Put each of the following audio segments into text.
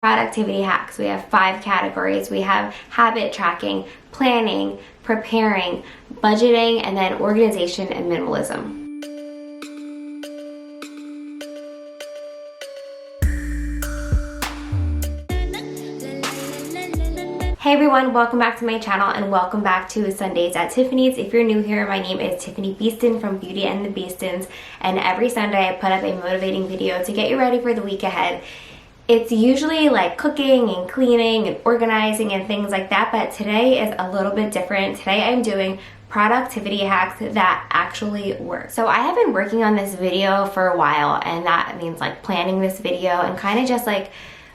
Productivity hacks. We have 5 categories. We have habit tracking, planning, preparing, budgeting, and then organization and minimalism. Hey everyone, welcome back to my channel and welcome back to Sundays at Tiffany's. If you're new here, my name is Tiffani Beaston from Beauty and the Beastons, and every Sunday I put up a motivating video to get you ready for the week ahead. It's usually like cooking and cleaning and organizing and things like that, but today is a little bit different. Today I'm doing productivity hacks that actually work. So I have been working on this video for a while, and that means like planning this video and kind of just like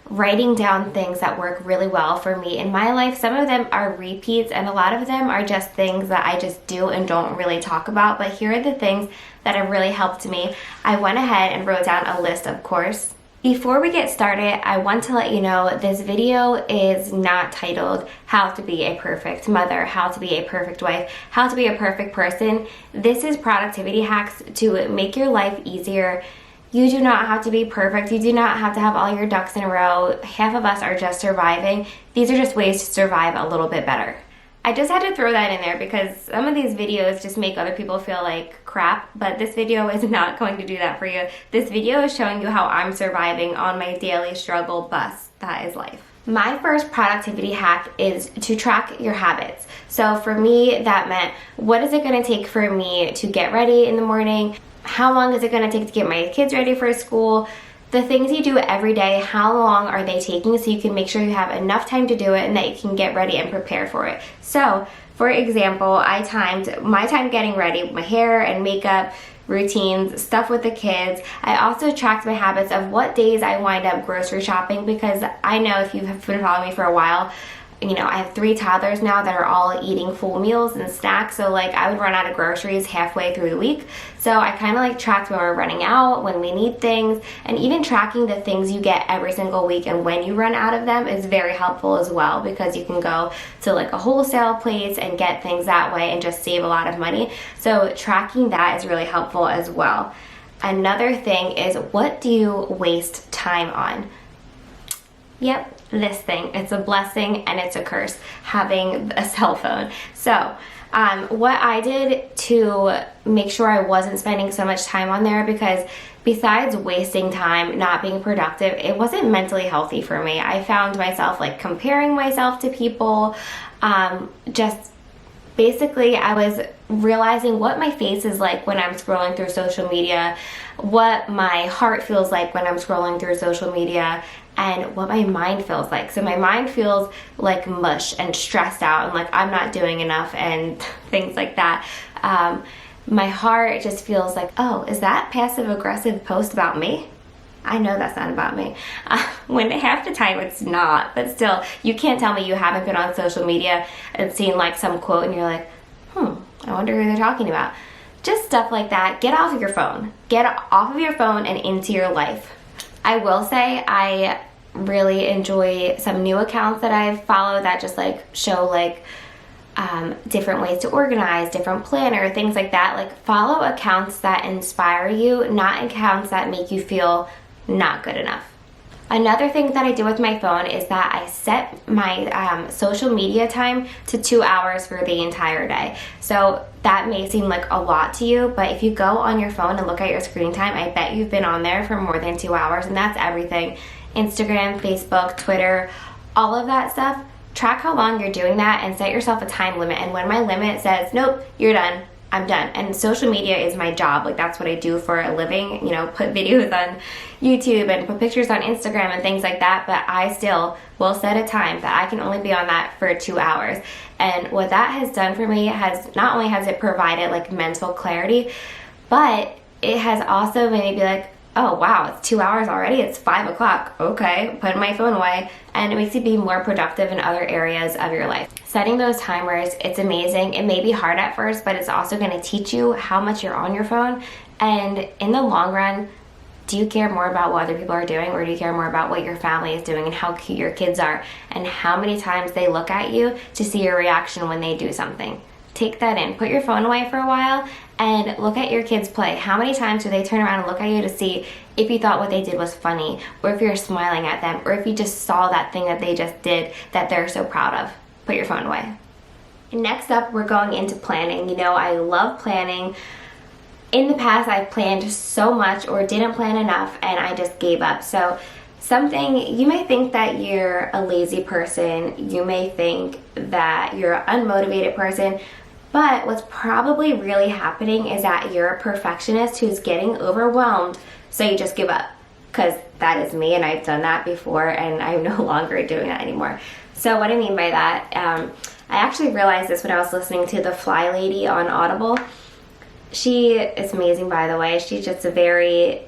writing down things that work really well for me in my life. Some of them are repeats and a lot of them are just things that I just do and don't really talk about, but here are the things that have really helped me. I went ahead and wrote down a list, of course. Before we get started, I want to let you know this video is not titled How to Be a Perfect Mother, How to Be a Perfect Wife, How to Be a Perfect Person. This is productivity hacks to make your life easier. You do not have to be perfect. You do not have to have all your ducks in a row. Half of us are just surviving. These are just ways to survive a little bit better. I just had to throw that in there because some of these videos just make other people feel like crap, but this video is not going to do that for you. This video is showing you how I'm surviving on my daily struggle bus. That is life. My first productivity hack is to track your habits. So for me, that meant, what is it going to take for me to get ready in the morning? How long is it going to take to get my kids ready for school? The things you do every day, how long are they taking, so you can make sure you have enough time to do it and that you can get ready and prepare for it. So, for example, I timed my time getting ready, my hair and makeup, routines, stuff with the kids. I also tracked my habits of what days I wind up grocery shopping, because I know if you have been following me for a while, you know, I have 3 toddlers now that are all eating full meals and snacks, so like I would run out of groceries halfway through the week. So I kind of like tracked when we're running out, when we need things, and even tracking the things you get every single week and when you run out of them is very helpful as well, because you can go to like a wholesale place and get things that way and just save a lot of money. So tracking that is really helpful as well. Another thing is, what do you waste time on? Yep, this thing. It's a blessing and it's a curse, having a cell phone. So what I did to make sure I wasn't spending so much time on there, because besides wasting time, not being productive, it wasn't mentally healthy for me. I found myself like comparing myself to people. Just basically I was realizing what my face is like when I'm scrolling through social media, what my heart feels like when I'm scrolling through social media, and what my mind feels like. So my mind feels like mush and stressed out and like I'm not doing enough and things like that. My heart just feels like, oh, is that passive aggressive post about me? I know that's not about me. When half the time it's not, but still, you can't tell me you haven't been on social media and seen like some quote and you're like, I wonder who they're talking about. Just stuff like that. Get off of your phone. Get off of your phone and into your life. I will say I really enjoy some new accounts that I've followed that just like show like different ways to organize, different planner, things like that. Like follow accounts that inspire you, not accounts that make you feel not good enough. Another thing that I do with my phone is that I set my social media time to 2 hours for the entire day. So that may seem like a lot to you, but if you go on your phone and look at your screen time, I bet you've been on there for more than 2 hours, and that's everything. Instagram, Facebook, Twitter, all of that stuff. Track how long you're doing that and set yourself a time limit, and when my limit says, nope, you're done, I'm done. And social media is my job. Like that's what I do for a living, you know, put videos on YouTube and put pictures on Instagram and things like that, but I still will set a time that I can only be on that for 2 hours. And what that has done for me has, not only has it provided like mental clarity, but it has also made me be like, oh wow, it's 2 hours already, it's 5 o'clock, okay, put my phone away, and it makes you be more productive in other areas of your life. Setting those timers, it's amazing. It may be hard at first, but it's also going to teach you how much you're on your phone, and in the long run, do you care more about what other people are doing, or do you care more about what your family is doing and how cute your kids are and how many times they look at you to see your reaction when they do something? Take that in. Put your phone away for a while and look at your kids play. How many times do they turn around and look at you to see if you thought what they did was funny, or if you're smiling at them, or if you just saw that thing that they just did that they're so proud of. Put your phone away. Next up, we're going into planning. You know, I love planning. In the past, I've planned so much or didn't plan enough and I just gave up. So something, you may think that you're a lazy person, you may think that you're an unmotivated person, but what's probably really happening is that you're a perfectionist who's getting overwhelmed, so you just give up. Because that is me, and I've done that before, and I'm no longer doing that anymore. So what I mean by that, I actually realized this when I was listening to The Fly Lady on Audible. She is amazing, by the way. She's just a very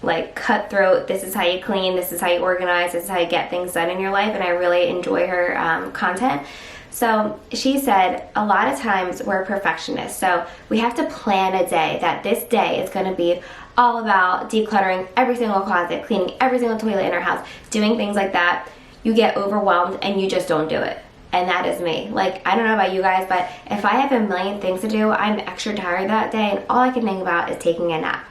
like cutthroat, this is how you clean, this is how you organize, this is how you get things done in your life, and I really enjoy her content. So she said a lot of times we're perfectionists, so we have to plan a day, that this day is going to be all about decluttering every single closet, cleaning every single toilet in our house, doing things like that. You get overwhelmed and you just don't do it. And that is me. Like, I don't know about you guys, but if I have a million things to do, I'm extra tired that day and all I can think about is taking a nap.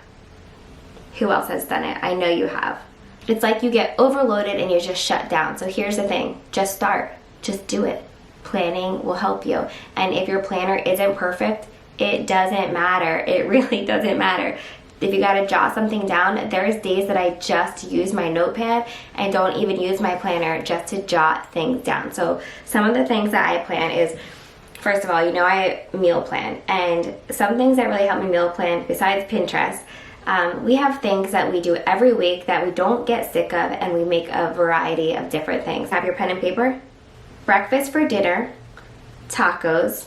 Who else has done it? I know you have. It's like you get overloaded and you just shut down. So here's the thing, just start, just do it. Planning will help you. And if your planner isn't perfect, it doesn't matter. It really doesn't matter. If you gotta jot something down, there's days that I just use my notepad and don't even use my planner just to jot things down. So some of the things that I plan is, first of all, you know, I meal plan. And some things that really help me meal plan, besides Pinterest, we have things that we do every week that we don't get sick of, and we make a variety of different things. Have your pen and paper. Breakfast for dinner, tacos,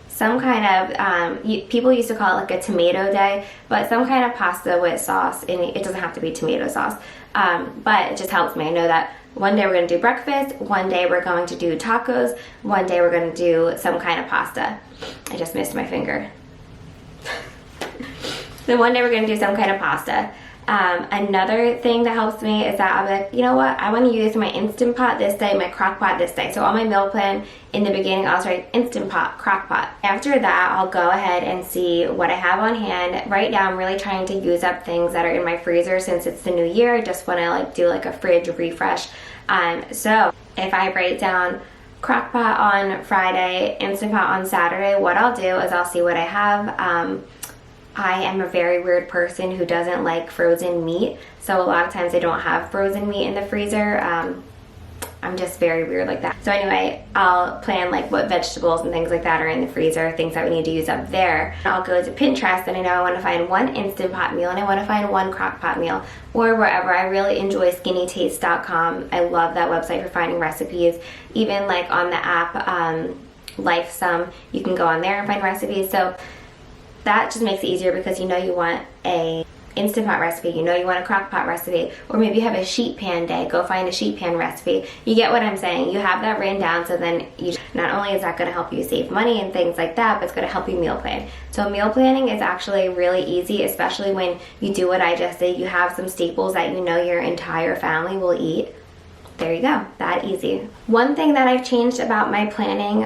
some kind of, people used to call it like a tomato day, but some kind of pasta with sauce, and it doesn't have to be tomato sauce, but it just helps me. I know that one day we're going to do breakfast, one day we're going to do tacos, one day we're going to do some kind of pasta. I just missed my finger. So one day we're going to do some kind of pasta. Another thing that helps me is that I'm like, you know what, I want to use my Instant Pot this day, my Crock Pot this day. So on my meal plan, in the beginning, I'll write Instant Pot, Crock Pot. After that, I'll go ahead and see what I have on hand. Right now, I'm really trying to use up things that are in my freezer since it's the new year. I just want to like do like a fridge refresh. So if I write down Crock Pot on Friday, Instant Pot on Saturday, what I'll do is I'll see what I have. I am a very weird person who doesn't like frozen meat, so a lot of times I don't have frozen meat in the freezer. I'm just very weird like that. So anyway, I'll plan like what vegetables and things like that are in the freezer, things that we need to use up there. I'll go to Pinterest and I know I want to find one Instant Pot meal and I want to find one Crock Pot meal, or wherever. I really enjoy skinnytaste.com. I love that website for finding recipes. Even like on the app Lifesome, you can go on there and find recipes. So that just makes it easier because you know you want a Instant Pot recipe, you know you want a Crock Pot recipe, or maybe you have a sheet pan day, go find a sheet pan recipe. You get what I'm saying? You have that written down, so then you, not only is that going to help you save money and things like that, but it's going to help you meal plan. So meal planning is actually really easy, especially when you do what I just did. You have some staples that you know your entire family will eat. There you go, that easy. One thing that I've changed about my planning,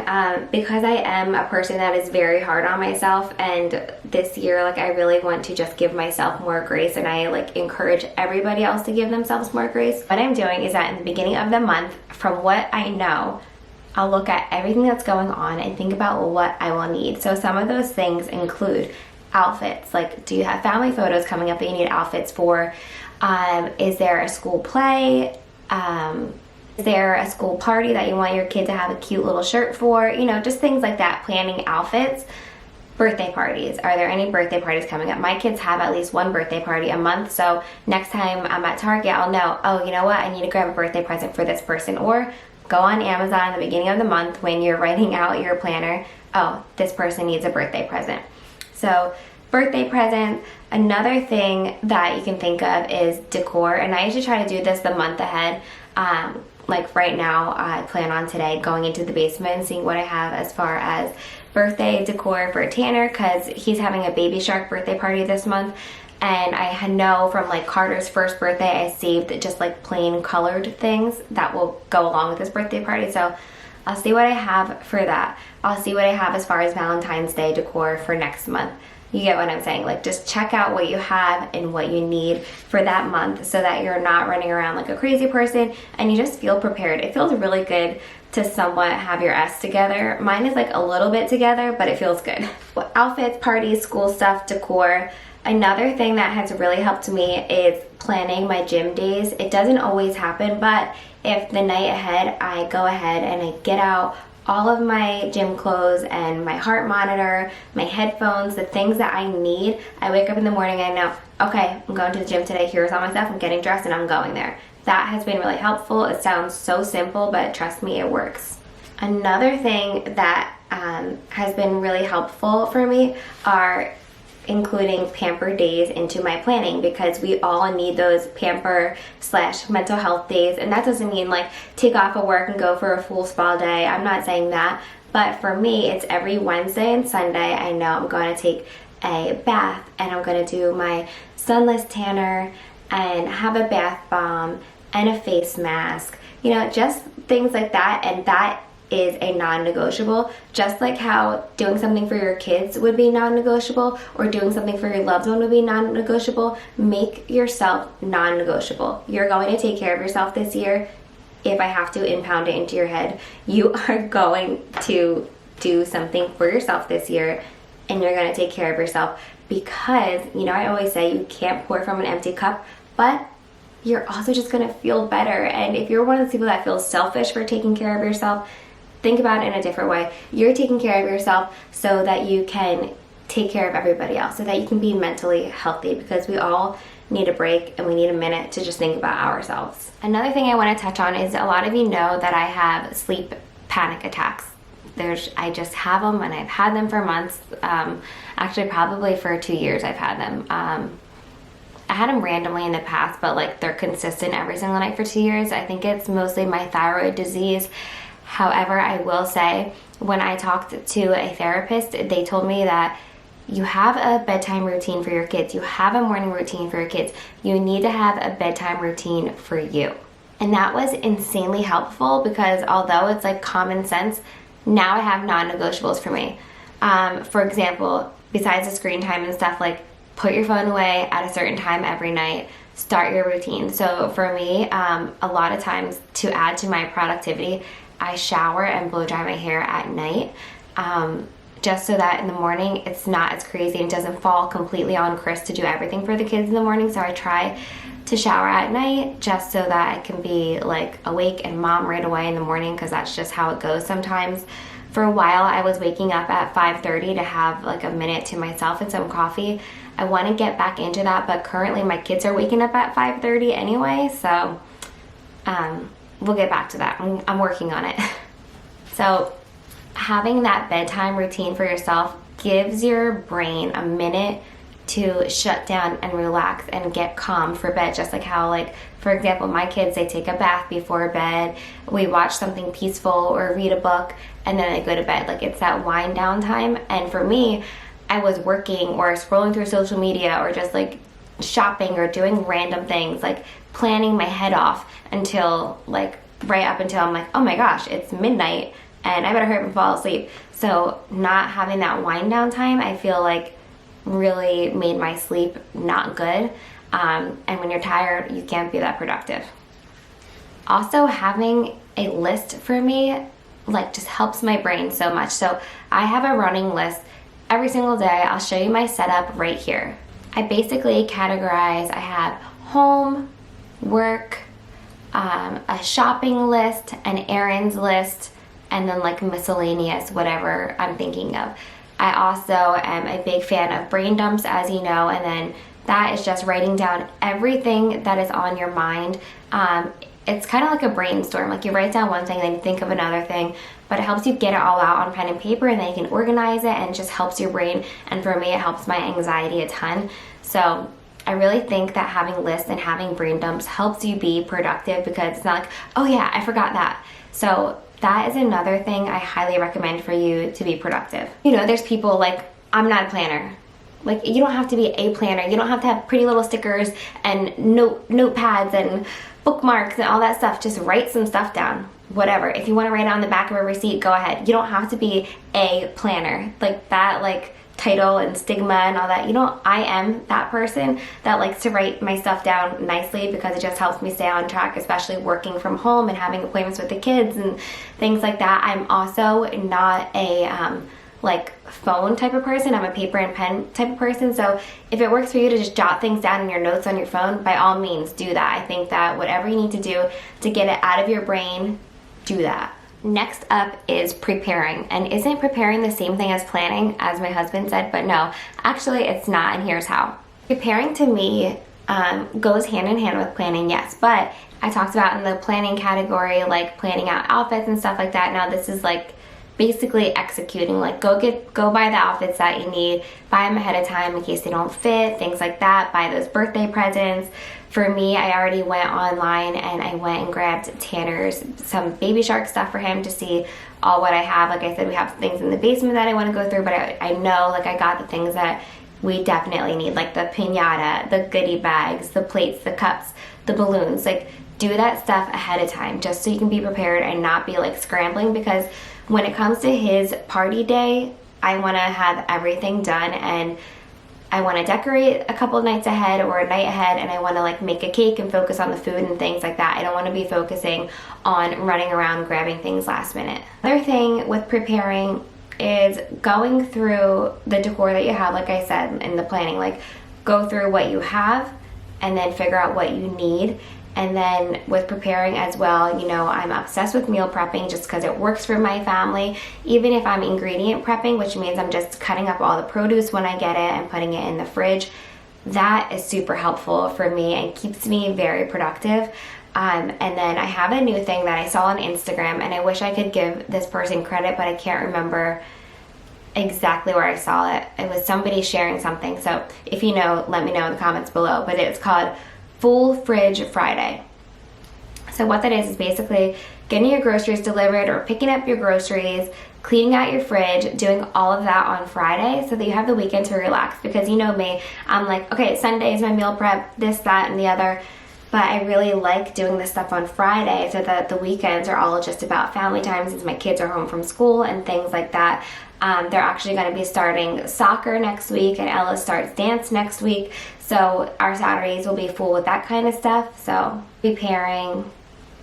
because I am a person that is very hard on myself, and this year, like, I really want to just give myself more grace, and I like encourage everybody else to give themselves more grace. What I'm doing is that in the beginning of the month, from what I know, I'll look at everything that's going on and think about what I will need. So some of those things include outfits. Like, do you have family photos coming up that you need outfits for? Is there a school play? Is there a school party that you want your kid to have a cute little shirt for? You know, just things like that, planning outfits. Birthday parties. Are there any birthday parties coming up? My kids have at least one birthday party a month, so next time I'm at Target, I'll know, oh, you know what, I need to grab a birthday present for this person. Or go on Amazon at the beginning of the month when you're writing out your planner, oh, this person needs a birthday present. So birthday present. Another thing that you can think of is decor, and I usually try to do this the month ahead. Like right now, I plan on today going into the basement and seeing what I have as far as birthday decor for Tanner, because he's having a baby shark birthday party this month, and I know from like Carter's first birthday I saved just like plain colored things that will go along with this birthday party. So I'll see what I have for that. I'll see what I have as far as Valentine's Day decor for next month. You get what I'm saying? Like, just check out what you have and what you need for that month so that you're not running around like a crazy person and you just feel prepared. It feels really good to somewhat have your S together. Mine is like a little bit together, but it feels good. Outfits, parties, school stuff, decor. Another thing that has really helped me is planning my gym days. It doesn't always happen, but if the night ahead, I go ahead and I get out all of my gym clothes and my heart monitor, my headphones, the things that I need. I wake up in the morning and I know, okay, I'm going to the gym today. Here's all my stuff. I'm getting dressed and I'm going there. That has been really helpful. It sounds so simple, but trust me, it works. Another thing that has been really helpful for me are including pamper days into my planning, because we all need those pamper / mental health days. And that doesn't mean like take off of work and go for a full spa day. I'm not saying that. But for me, it's every Wednesday and Sunday. I know I'm going to take a bath and I'm going to do my sunless tanner and have a bath bomb and a face mask. You know, just things like that. And that is a non-negotiable, just like how doing something for your kids would be non-negotiable or doing something for your loved one would be non-negotiable. Make yourself non-negotiable. You're going to take care of yourself this year. If I have to impound it into your head, you are going to do something for yourself this year, and you're going to take care of yourself, because, you know, I always say you can't pour from an empty cup, but you're also just going to feel better. And if you're one of the people that feels selfish for taking care of yourself, think about it in a different way. You're taking care of yourself so that you can take care of everybody else, so that you can be mentally healthy, because we all need a break and we need a minute to just think about ourselves. Another thing I want to touch on is a lot of you know that I have sleep panic attacks. I just have them, and I've had them for months. Actually, probably for 2 years I've had them. I had them randomly in the past, but like they're consistent every single night for 2 years. I think it's mostly my thyroid disease. However, I will say, when I talked to a therapist, they told me that you have a bedtime routine for your kids. You have a morning routine for your kids. You need to have a bedtime routine for you. And that was insanely helpful, because although it's like common sense, now I have non-negotiables for me. For example, besides the screen time and stuff, like put your phone away at a certain time every night. Start your routine. So for me, a lot of times to add to my productivity, I shower and blow dry my hair at night, just so that in the morning it's not as crazy and doesn't fall completely on Chris to do everything for the kids in the morning. So I try to shower at night just so that I can be like awake and mom right away in the morning, because that's just how it goes sometimes. For a while I was waking up at 5:30 to have like a minute to myself and some coffee. I want to get back into that, but currently my kids are waking up at 5:30 anyway, so we'll get back to that. I'm working on it. So having that bedtime routine for yourself gives your brain a minute to shut down and relax and get calm for bed. Just like how, like, for example, my kids, they take a bath before bed, we watch something peaceful or read a book, and then they go to bed. Like, it's that wind down time. And for me, I was working or scrolling through social media or just like shopping or doing random things, like planning my head off until like right up until I'm like, oh my gosh, it's midnight and I better hurry up and fall asleep. So not having that wind down time, I feel like really made my sleep not good. And when you're tired, you can't be that productive. Also, having a list for me like just helps my brain so much. So I have a running list every single day. I'll show you my setup right here. I basically categorize, I have home, work, a shopping list, an errands list, and then like miscellaneous, whatever I'm thinking of. I also am a big fan of brain dumps, as you know, and then that is just writing down everything that is on your mind. It's kind of like a brainstorm. Like, you write down one thing, then you think of another thing, but it helps you get it all out on pen and paper, and then you can organize it, and it just helps your brain. And for me, it helps my anxiety a ton. So I really think that having lists and having brain dumps helps you be productive, because it's not like, oh yeah, I forgot that. So that is another thing I highly recommend for you to be productive. You know, there's people like, I'm not a planner. Like, you don't have to be a planner. You don't have to have pretty little stickers and notepads and bookmarks and all that stuff. Just write some stuff down, whatever. If you want to write it on the back of a receipt, go ahead. You don't have to be a planner. Like that, like title and stigma and all that. You know, I am that person that likes to write my stuff down nicely because it just helps me stay on track, especially working from home and having appointments with the kids and things like that. I'm also not a like phone type of person. I'm a paper and pen type of person. So if it works for you to just jot things down in your notes on your phone, by all means do that. I think that whatever you need to do to get it out of your brain, do that. Next up is preparing. And isn't preparing the same thing as planning, as my husband said? But no, actually it's not, and here's how. Preparing to me goes hand in hand with planning, yes, but I talked about in the planning category, like planning out outfits and stuff like that. Now this is like basically executing, like go buy the outfits that you need, buy them ahead of time in case they don't fit, things like that, buy those birthday presents. For me, I already went online and I went and grabbed Tanner's some Baby Shark stuff for him to see all what I have. Like I said, we have things in the basement that I want to go through, but I know like I got the things that we definitely need, like the piñata, the goodie bags, the plates, the cups, the balloons. Like do that stuff ahead of time just so you can be prepared and not be like scrambling, because when it comes to his party day, I want to have everything done and I want to decorate a couple of nights ahead or a night ahead, and I want to like make a cake and focus on the food and things like that. I don't want to be focusing on running around grabbing things last minute. Another thing with preparing is going through the decor that you have, like I said in the planning, like go through what you have and then figure out what you need. And then with preparing as well, you know, I'm obsessed with meal prepping just because it works for my family. Even if I'm ingredient prepping, which means I'm just cutting up all the produce when I get it and putting it in the fridge, that is super helpful for me and keeps me very productive. And then I have a new thing that I saw on Instagram, and I wish I could give this person credit, but I can't remember exactly where I saw it. It was somebody sharing something. So if you know, let me know in the comments below. But it's called Full Fridge Friday. So what that is basically getting your groceries delivered or picking up your groceries, cleaning out your fridge, doing all of that on Friday so that you have the weekend to relax. Because you know me, I'm like, okay, Sunday is my meal prep, this, that, and the other. But I really like doing this stuff on Friday so that the weekends are all just about family time, since my kids are home from school and things like that. They're actually going to be starting soccer next week, and Ella starts dance next week. So our Saturdays will be full with that kind of stuff. So preparing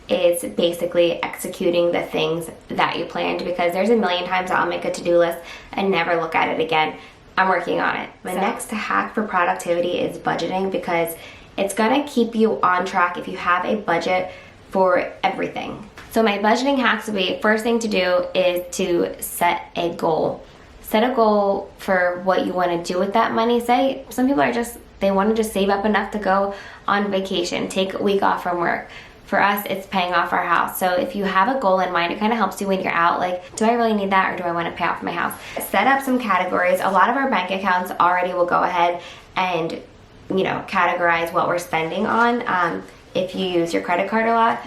is basically executing the things that you planned, because there's a million times I'll make a to-do list and never look at it again. I'm working on it. My next hack for productivity is budgeting, because it's going to keep you on track if you have a budget for everything. So my budgeting hacks would be, first thing to do is to set a goal. Set a goal for what you want to do with that money. Say some people are just, they want to just save up enough to go on vacation, take a week off from work. For us, it's paying off our house. So if you have a goal in mind, it kind of helps you when you're out, like, do I really need that, or do I want to pay off my house? Set up some categories. A lot of our bank accounts already will go ahead and, you know, categorize what we're spending on. If you use your credit card a lot,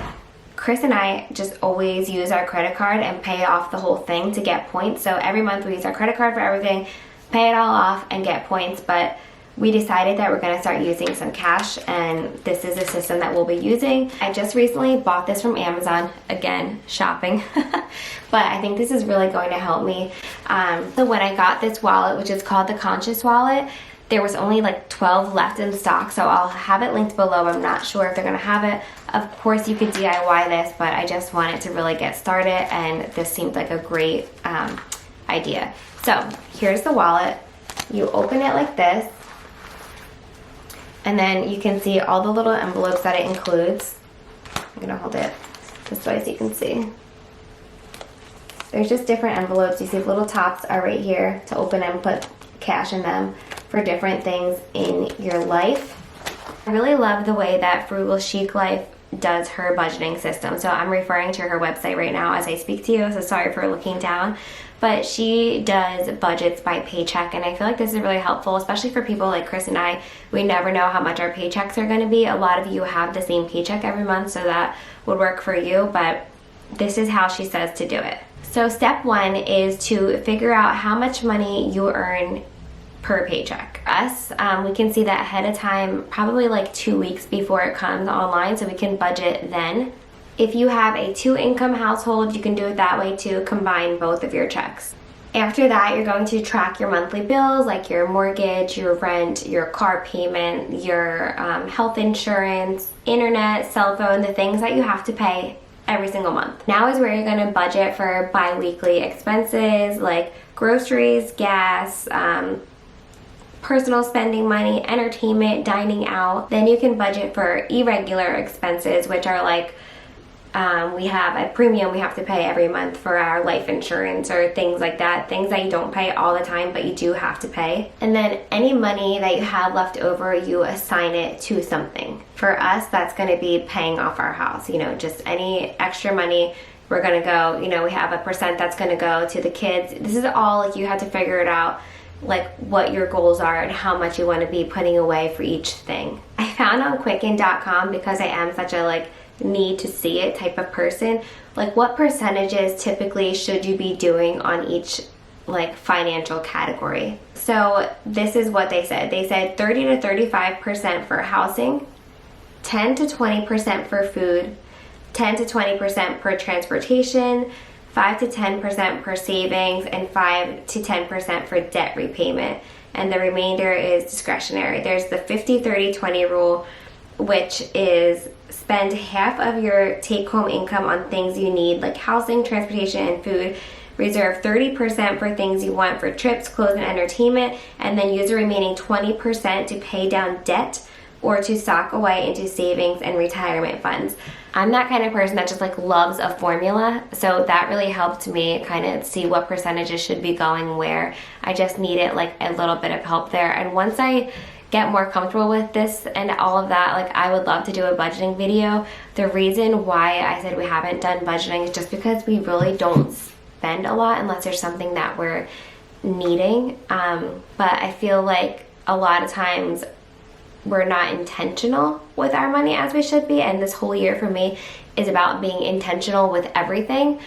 Chris and I just always use our credit card and pay off the whole thing to get points. So every month we use our credit card for everything, pay it all off and get points. But we decided that we're going to start using some cash, and this is a system that we'll be using. I just recently bought this from Amazon, again, shopping, but I think this is really going to help me. So when I got this wallet, which is called the Conscious Wallet, there was only like 12 left in stock, so I'll have it linked below. I'm not sure if they're going to have it. Of course, you could DIY this, but I just wanted to really get started, and this seemed like a great idea. So here's the wallet. You open it like this, and then you can see all the little envelopes that it includes. I'm going to hold it this way so you can see. There's just different envelopes. You see the little tops are right here to open and put cash in them for different things in your life. I really love the way that Frugal Chic Life does her budgeting system. So I'm referring to her website right now as I speak to you, so sorry for looking down. But she does budgets by paycheck, and I feel like this is really helpful, especially for people like Chris and I. We never know how much our paychecks are going to be. A lot of you have the same paycheck every month, so that would work for you, but this is how she says to do it. So step one is to figure out how much money you earn per paycheck. Us, we can see that ahead of time, probably like 2 weeks before it comes online, so we can budget then. If you have a 2-income household, you can do it that way too, combine both of your checks. After that, you're going to track your monthly bills, like your mortgage, your rent, your car payment, your health insurance, internet, cell phone, the things that you have to pay every single month. Now is where you're going to budget for bi-weekly expenses like groceries, gas, personal spending money, entertainment, dining out. Then you can budget for irregular expenses, which are like we have a premium we have to pay every month for our life insurance or things like that. Things that you don't pay all the time, but you do have to pay. And then any money that you have left over, you assign it to something. For us, that's going to be paying off our house. You know, just any extra money, we're going to go, you know, we have a percent that's going to go to the kids. This is all, like, you have to figure it out, like what your goals are and how much you want to be putting away for each thing. I found on Quicken.com, because I am such a like need to see it type of person, like what percentages typically should you be doing on each like financial category. So this is what they said. They said 30 to 35% for housing, 10 to 20% for food, 10 to 20% per transportation, 5 to 10% per savings, and 5 to 10% for debt repayment. And the remainder is discretionary. There's the 50-30-20 rule, which is spend half of your take-home income on things you need, like housing, transportation, and food. Reserve 30% for things you want for trips, clothes, and entertainment, and then use the remaining 20% to pay down debt or to sock away into savings and retirement funds. I'm that kind of person that just like loves a formula, so that really helped me kind of see what percentages should be going where. I just needed like a little bit of help there, and once I get more comfortable with this and all of that, like I would love to do a budgeting video. The reason why I said we haven't done budgeting is just because we really don't spend a lot unless there's something that we're needing, but I feel like a lot of times we're not intentional with our money as we should be, and this whole year for me is about being intentional with everything.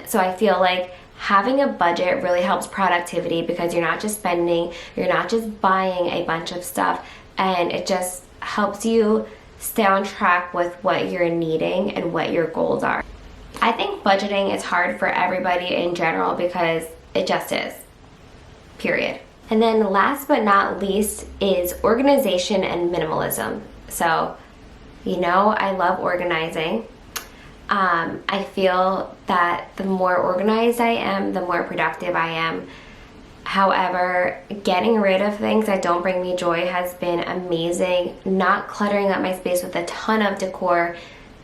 So I feel like having a budget really helps productivity, because you're not just spending, you're not just buying a bunch of stuff, and it just helps you stay on track with what you're needing and what your goals are. I think budgeting is hard for everybody in general because it just is, period. And then last but not least is organization and minimalism. So, you know, I love organizing. I feel that the more organized I am, the more productive I am. However, getting rid of things that don't bring me joy has been amazing. Not cluttering up my space with a ton of decor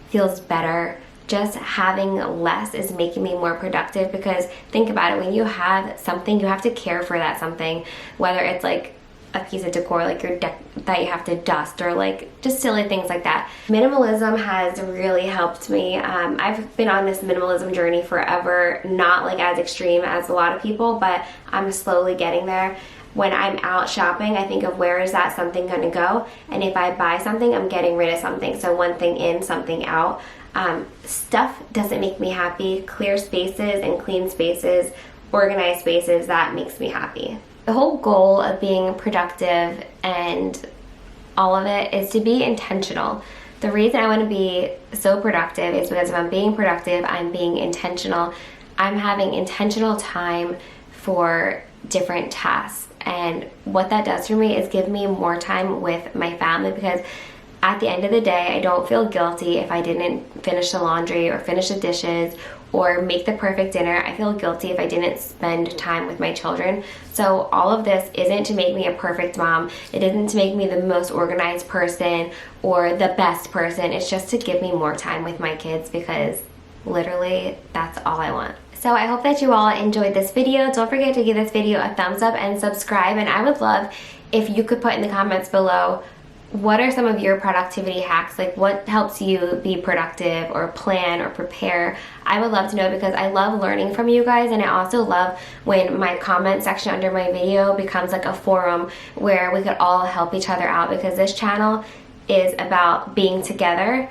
feels better. Just having less is making me more productive, because think about it, when you have something, you have to care for that something, whether it's like a piece of decor like your deck that you have to dust, or like just silly things like that. Minimalism has really helped me. I've been on this minimalism journey forever, not like as extreme as a lot of people, but I'm slowly getting there. When I'm out shopping, I think of where is that something going to go, and if I buy something, I'm getting rid of something. So one thing in, something out. Stuff doesn't make me happy. Clear spaces and clean spaces, organized spaces, that makes me happy. The whole goal of being productive and all of it is to be intentional. The reason I want to be so productive is because if I'm being productive, I'm being intentional. I'm having intentional time for different tasks. And what that does for me is give me more time with my family, because at the end of the day, I don't feel guilty if I didn't finish the laundry or finish the dishes or make the perfect dinner. I feel guilty if I didn't spend time with my children. So all of this isn't to make me a perfect mom. It isn't to make me the most organized person or the best person. It's just to give me more time with my kids, because literally that's all I want. So I hope that you all enjoyed this video. Don't forget to give this video a thumbs up and subscribe. And I would love if you could put in the comments below, what are some of your productivity hacks? Like, what helps you be productive or plan or prepare? I would love to know, because I love learning from you guys, and I also love when my comment section under my video becomes like a forum where we could all help each other out, because this channel is about being together.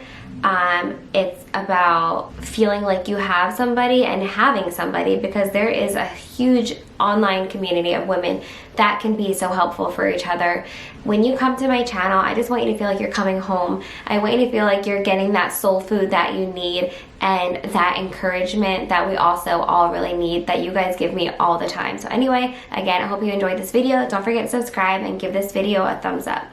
It's about feeling like you have somebody and having somebody, because there is a huge online community of women that can be so helpful for each other. When you come to my channel, I just want you to feel like you're coming home. I want you to feel like you're getting that soul food that you need and that encouragement that we also all really need, that you guys give me all the time. So anyway, again, I hope you enjoyed this video. Don't forget to subscribe and give this video a thumbs up.